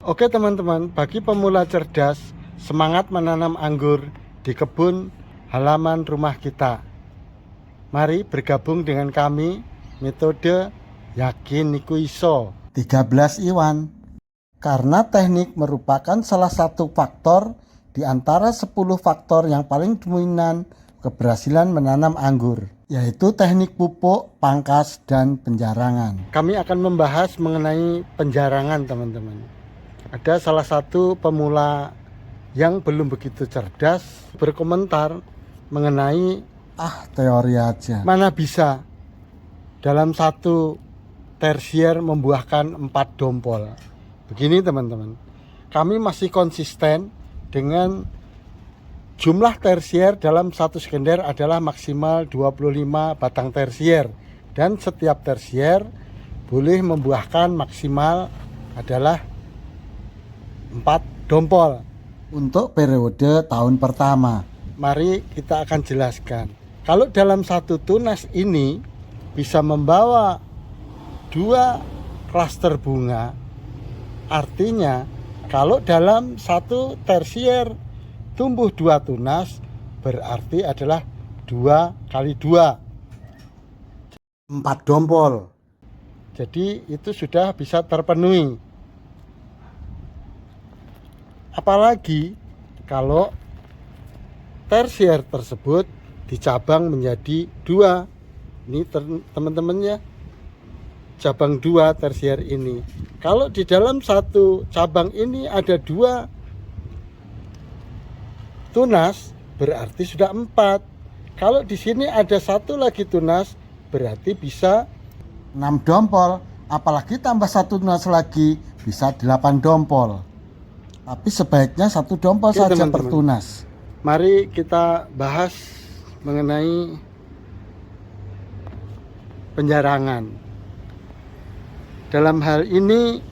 Oke teman-teman, bagi pemula cerdas, semangat menanam anggur di kebun halaman rumah kita. Mari bergabung dengan kami, metode yakin niku iso 13 Iwan. Karena teknik merupakan salah satu faktor di antara 10 faktor yang paling dominan keberhasilan menanam anggur, yaitu teknik pupuk, pangkas, dan penjarangan. Kami akan membahas mengenai penjarangan teman-teman. Ada salah satu pemula yang belum begitu cerdas berkomentar mengenai teori aja. Mana bisa dalam satu tersier membuahkan 4 dompol. Begini teman-teman, kami masih konsisten dengan jumlah tersier dalam satu sekunder adalah maksimal 25 batang tersier. Dan setiap tersier boleh membuahkan maksimal adalah 4 dompol untuk periode tahun pertama. Mari kita akan jelaskan. Kalau dalam satu tunas ini bisa membawa 2 klaster bunga, artinya kalau dalam satu tersier tumbuh 2 tunas, berarti adalah 2 kali 2 4 dompol. Jadi itu sudah bisa terpenuhi. Apalagi kalau tersier tersebut dicabang menjadi 2. Ini teman-teman ya, cabang 2 tersier ini. Kalau di dalam satu cabang ini ada 2 tunas, berarti sudah 4. Kalau di sini ada 1 lagi tunas, berarti bisa 6 dompol. Apalagi tambah 1 tunas lagi, bisa 8 dompol. Tapi sebaiknya 1 dompol saja teman-teman per tunas. Mari kita bahas mengenai penjarangan. Dalam hal ini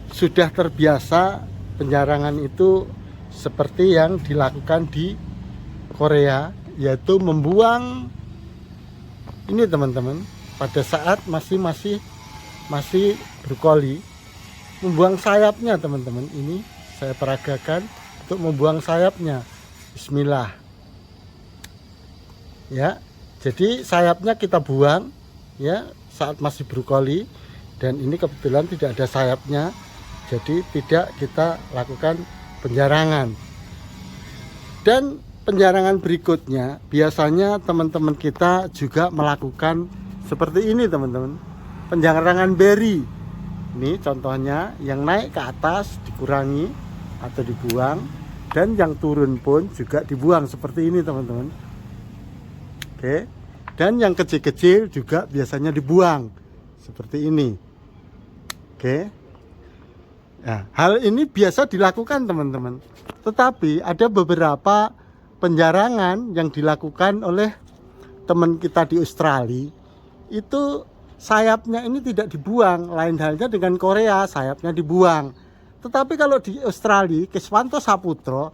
sudah terbiasa penjarangan itu seperti yang dilakukan di Korea, yaitu membuang ini teman-teman, pada saat masih brokoli, membuang sayapnya teman-teman. Ini saya peragakan untuk membuang sayapnya. Bismillah. Ya, jadi sayapnya kita buang ya saat masih brokoli. Dan ini kebetulan tidak ada sayapnya, jadi tidak kita lakukan penjarangan. Dan penjarangan berikutnya biasanya teman-teman kita juga melakukan seperti ini teman-teman, penjarangan beri. Ini contohnya, yang naik ke atas dikurangi atau dibuang, dan yang turun pun juga dibuang seperti ini teman-teman. Oke, dan yang kecil-kecil juga biasanya dibuang seperti ini. Oke. Nah, hal ini biasa dilakukan teman-teman. Tetapi ada beberapa penjarangan yang dilakukan oleh teman kita di Australia. Itu sayapnya ini tidak dibuang. Lain halnya dengan Korea, sayapnya dibuang. Tetapi kalau di Australia, Keswanto Saputro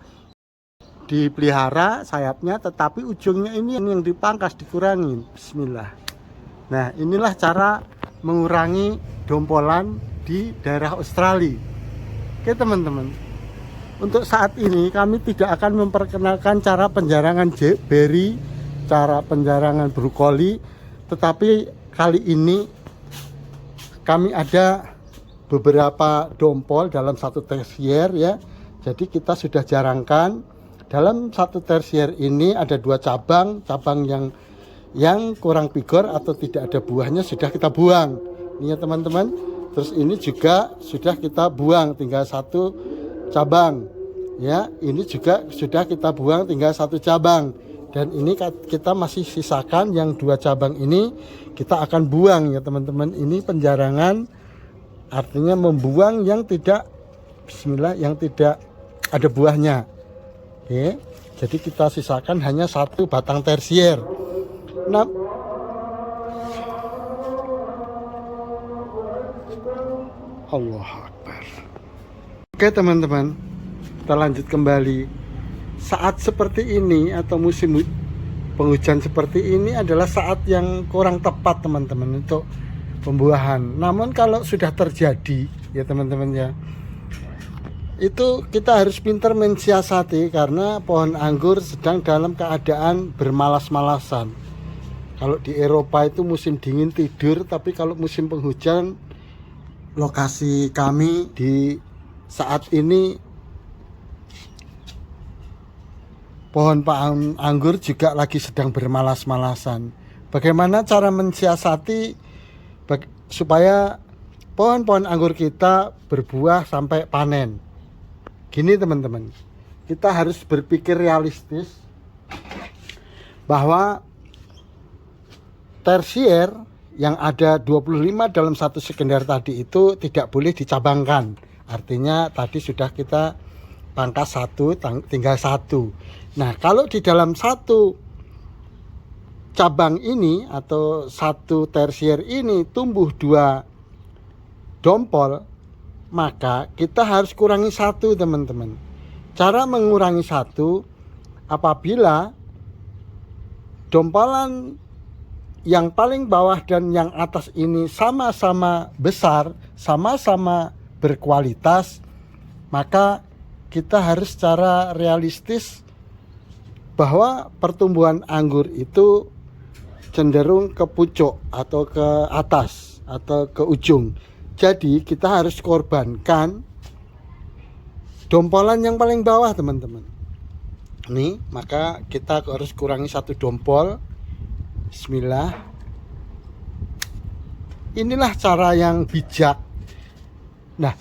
dipelihara sayapnya, tetapi ujungnya ini yang dipangkas, dikurangin. Bismillah. Nah, inilah cara mengurangi dompolan di daerah Australia. Oke teman-teman, untuk saat ini kami tidak akan memperkenalkan cara penjarangan beri, cara penjarangan brokoli, tetapi kali ini kami ada beberapa dompol dalam satu tersier ya. Jadi kita sudah jarangkan. Dalam satu tersier ini ada 2 cabang yang kurang vigor atau tidak ada buahnya sudah kita buang. Ini ya teman-teman. Terus ini juga sudah kita buang, tinggal 1 cabang. Ya, ini juga sudah kita buang, tinggal 1 cabang. Dan ini kita masih sisakan yang 2 cabang ini kita akan buang ya teman-teman. Ini penjarangan, artinya membuang yang tidak, bismillah, yang tidak ada buahnya. Oke, jadi kita sisakan hanya 1 batang tersier. Nah, Allah Akbar. Oke teman-teman, kita lanjut kembali. Saat seperti ini atau musim penghujan seperti ini adalah saat yang kurang tepat teman-teman untuk pembuahan. Namun kalau sudah terjadi ya teman-teman ya, itu kita harus pintar mensiasati karena pohon anggur sedang dalam keadaan bermalas-malasan. Kalau di Eropa itu musim dingin tidur, tapi kalau musim penghujan, lokasi kami di saat ini pohon anggur juga lagi sedang bermalas-malasan. Bagaimana cara mensiasati supaya pohon-pohon anggur kita berbuah sampai panen? Gini teman-teman, kita harus berpikir realistis bahwa tersier yang ada 25 dalam satu sekunder tadi itu tidak boleh dicabangkan. Artinya tadi sudah kita pangkas satu, tinggal satu. Nah, kalau di dalam satu cabang ini atau satu tersier ini tumbuh 2 dompol, maka kita harus kurangi 1 teman-teman. Cara mengurangi 1, apabila dompolan yang paling bawah dan yang atas ini sama-sama besar, sama-sama berkualitas, maka kita harus secara realistis bahwa pertumbuhan anggur itu cenderung ke pucuk atau ke atas atau ke ujung. Jadi kita harus korbankan dompolan yang paling bawah teman-teman. Nih, maka kita harus kurangi 1 dompol. Bismillah. Inilah cara yang bijak. Nah,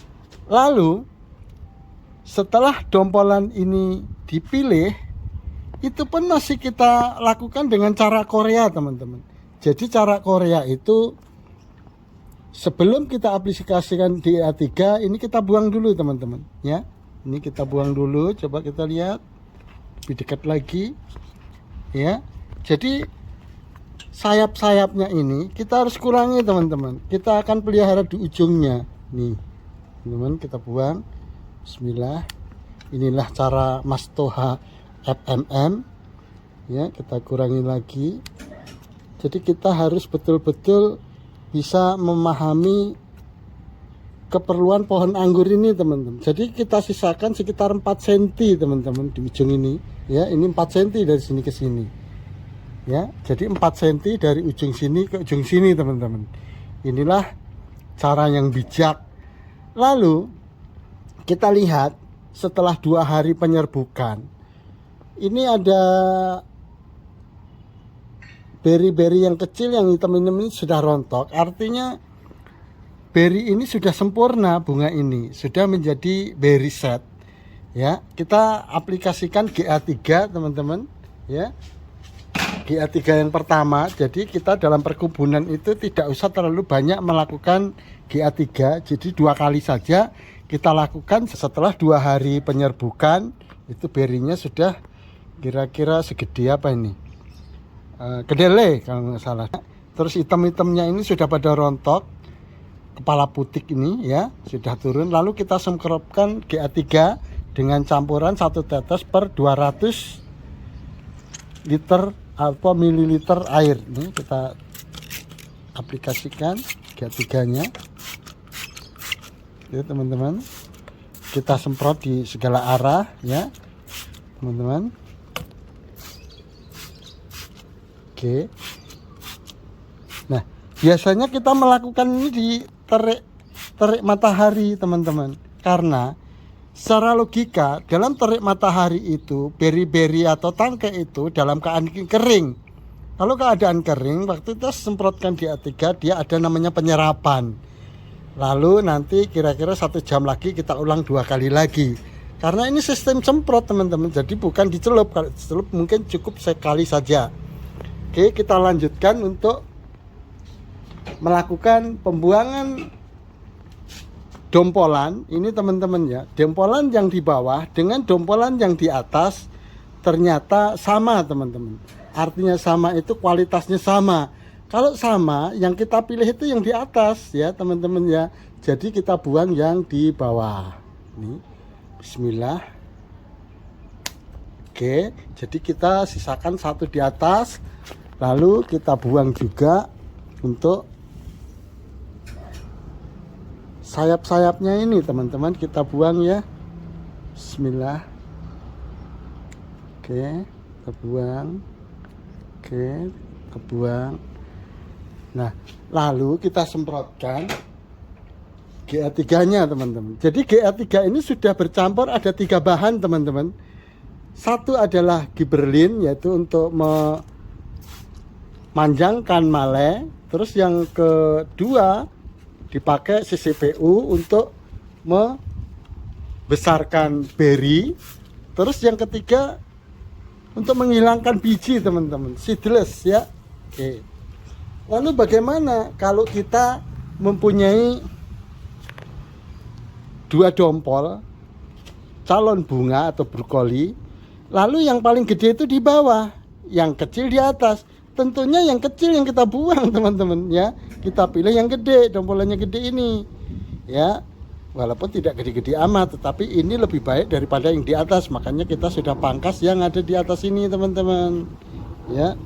lalu setelah dompolan ini dipilih, itu pun masih kita lakukan dengan cara Korea teman-teman. Jadi cara Korea itu sebelum kita aplikasikan DA3, ini kita buang dulu teman-teman ya. Ini kita buang dulu, coba kita lihat lebih dekat lagi ya. Jadi sayap-sayapnya ini kita harus kurangi teman-teman. Kita akan pelihara di ujungnya. Nih teman-teman, kita buang. Bismillah. Inilah cara Mas Toha FMM ya, kita kurangi lagi. Jadi kita harus betul-betul bisa memahami keperluan pohon anggur ini teman-teman. Jadi kita sisakan sekitar 4 cm teman-teman di ujung ini ya. Ini 4 cm dari sini ke sini ya. Jadi 4 cm dari ujung sini ke ujung sini teman-teman. Inilah cara yang bijak. Lalu kita lihat setelah 2 hari penyerbukan, ini ada beri-beri yang kecil yang hitam-hitam ini sudah rontok. Artinya beri ini sudah sempurna, bunga ini sudah menjadi beri set ya. Kita aplikasikan GA3 teman-teman ya. GA3 yang pertama. Jadi kita dalam perkebunan itu tidak usah terlalu banyak melakukan GA3. Jadi 2 kali saja kita lakukan. Setelah 2 hari penyerbukan, itu berinya sudah kira-kira segede apa ini, kedele kalau nggak salah. Terus hitam-hitamnya ini sudah pada rontok, kepala putik ini ya sudah turun. Lalu kita semprotkan GA3 dengan campuran 1 tetes per 200 liter atau mililiter air. Ini kita aplikasikan GA3 nya ya teman-teman. Kita semprot di segala arah ya teman-teman. Oke. Nah, biasanya kita melakukan ini di terik matahari teman-teman, karena secara logika dalam terik matahari itu beri-beri atau tangkai itu dalam keadaan kering. Kalau keadaan kering, waktu kita semprotkan GA3, dia ada namanya penyerapan. Lalu nanti kira-kira 1 jam lagi kita ulang 2 kali lagi, karena ini sistem semprot teman-teman. Jadi bukan dicelup. Kalau dicelup mungkin cukup sekali saja. Oke, kita lanjutkan untuk melakukan pembuangan dompolan ini teman-teman ya. Dompolan yang di bawah dengan dompolan yang di atas ternyata sama teman-teman. Artinya sama itu kualitasnya sama. Kalau sama, yang kita pilih itu yang di atas ya teman-teman ya. Jadi kita buang yang di bawah. Nih, bismillah. Oke, jadi kita sisakan 1 di atas. Lalu kita buang juga untuk sayap-sayapnya ini teman-teman, kita buang ya. Bismillah. Oke, kita buang. Oke, kita buang. Nah, lalu kita semprotkan GA3-nya, teman-teman. Jadi GA3 ini sudah bercampur, ada 3 bahan, teman-teman. Satu adalah Gibberellin, yaitu untuk memanjangkan male. Terus yang kedua dipakai CCPU untuk membesarkan beri. Terus yang ketiga untuk menghilangkan biji, teman-teman, seedless ya. Oke. Lalu bagaimana kalau kita mempunyai 2 dompol calon bunga atau brokoli, lalu yang paling gede itu di bawah, yang kecil di atas? Tentunya yang kecil yang kita buang, teman-teman ya. Kita pilih yang gede, dompolannya gede ini ya. Walaupun tidak gede-gede amat, tetapi ini lebih baik daripada yang di atas. Makanya kita sudah pangkas yang ada di atas ini, teman-teman ya.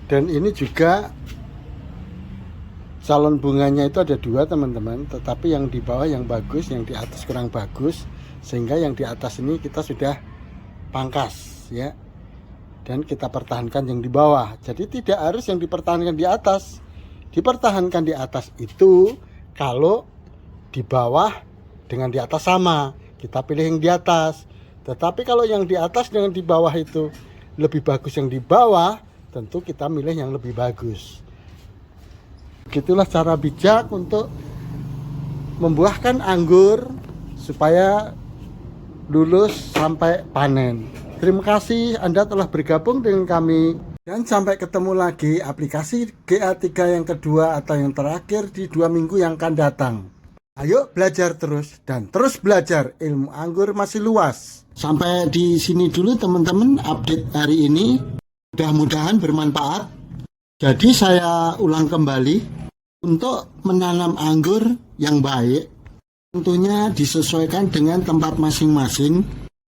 Dan ini juga calon bunganya itu ada 2, teman-teman, tetapi yang di bawah yang bagus, yang di atas kurang bagus, sehingga yang di atas ini kita sudah pangkas ya, dan kita pertahankan yang di bawah. Jadi tidak harus yang dipertahankan di atas. Dipertahankan di atas itu kalau di bawah dengan di atas sama, kita pilih yang di atas. Tetapi kalau yang di atas dengan di bawah itu lebih bagus yang di bawah, tentu kita milih yang lebih bagus. Begitulah cara bijak untuk membuahkan anggur supaya lulus sampai panen. Terima kasih Anda telah bergabung dengan kami, dan sampai ketemu lagi aplikasi GA3 yang kedua atau yang terakhir di 2 minggu yang akan datang. Ayo belajar terus dan terus belajar, ilmu anggur masih luas. Sampai di sini dulu, teman-teman, update hari ini. Mudah-mudahan bermanfaat. Jadi saya ulang kembali, untuk menanam anggur yang baik tentunya disesuaikan dengan tempat masing-masing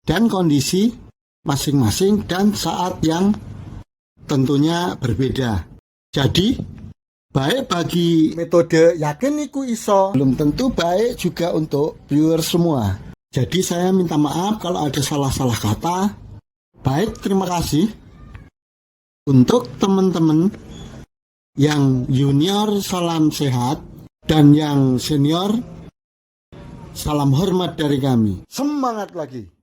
dan kondisi masing-masing dan saat yang tentunya berbeda. Jadi baik bagi metode yakin iku iso, belum tentu baik juga untuk viewer semua. Jadi saya minta maaf kalau ada salah-salah kata. Baik, terima kasih. Untuk teman-teman yang junior, salam sehat, dan yang senior, salam hormat dari kami. Semangat lagi.